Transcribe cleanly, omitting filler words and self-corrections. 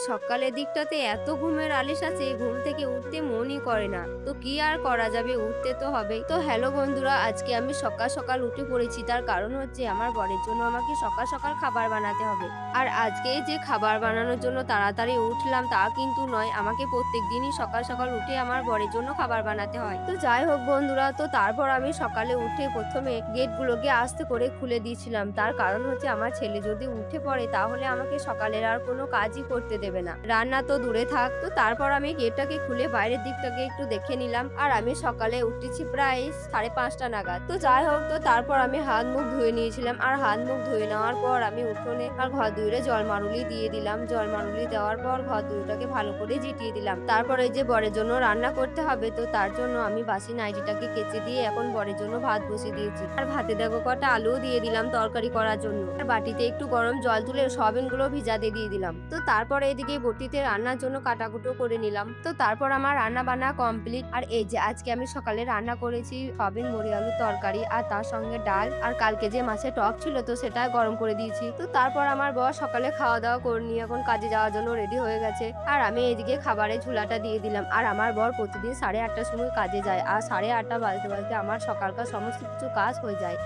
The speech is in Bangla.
সকালের দিকটাতে এত ঘুমের আলিশ আছে, ঘুম থেকে উঠতে মনই করে না। তো কি আর করা যাবে, উঠতে তো হবেই। তো হ্যালো বন্ধুরা, আজকে আমি সকাল সকাল উঠে পড়েছি। তার কারণ হচ্ছে আমার বরের জন্য আমাকে সকাল সকাল খাবার বানাতে হবে। আর আজকে যে খাবার বানানোর জন্য তাড়াতাড়ি উঠলাম তা কিন্তু নয়, আমাকে প্রত্যেক দিনই সকাল সকাল উঠে আমার বরের জন্য খাবার বানাতে হয়। তো যাই হোক বন্ধুরা, তো তারপর আমি সকালে উঠে প্রথমে গেটগুলোকে আস্তে করে খুলে দিয়েছিলাম। তার কারণ হচ্ছে আমার ছেলে যদি উঠে পড়ে তাহলে আমাকে সকালের আর কোনো কাজই করতে দেবে না। রান্না তো দূরে থাক। তো তারপর আমি গেটটাকে খুলে বাইরের দিকটাকে একটু দেখে নিলাম। আর আমি সকালে উঠেছি প্রায় 5:30 নাগাদ। তো যাই হোক, তো তারপর আমি হাত মুখ ধুয়ে নিয়েছিলাম। আর হাত মুখ ধুয়ে নেওয়ার পর আমি উঠোনে আর ঘর দুয়ারে জলমারুলি দিয়ে দিলাম। জলমারুলি দেওয়ার পর ঘর দুয়ারটাকে ভালো করে ঝিটিয়ে দিলাম। তারপর এই যে বরের জন্য রান্না করতে হবে, তো তার জন্য আমি বাসি নাইটিটাকে কেচে দিয়ে এখন বরের জন্য ভাত বসিয়ে দিয়েছি। আর ভাতে দেখো কটা আলুও দিয়ে দিলাম তরকারি করার জন্য। আর বাটিতে একটু গরম জল তুলে সয়াবিনগুলো ভিজাতে দিয়ে দিলাম। তো তারপর এদিকে বটিতে রান্নার জন্য কাটাকুটো করে নিলাম। তো তারপর আমার রান্না বান্না কমপ্লিট। আর এই যে আজকে আমি সকালে রান্না করেছি সয়াবিন বড়ি আলুর তরকারি, আর তার সঙ্গে ডাল, আর কালকে যে মাছের টক ছিল তো সেটা গরম করে দিয়েছি। তো তারপর আমার বর সকালে খাওয়া দাওয়া করে নিয়ে এখন কাজে যাওয়ার জন্য রেডি হয়ে গেছে। আর আমি এদিকে খাবারের ঝুলাটা দিয়ে দিলাম। আর আমার বর প্রতিদিন 8:30টার সময় কাজে যায়, আর 8:30 বাজতে বাজতে আমার সকালকার সমস্ত কিছু কাজ হয়ে যায়।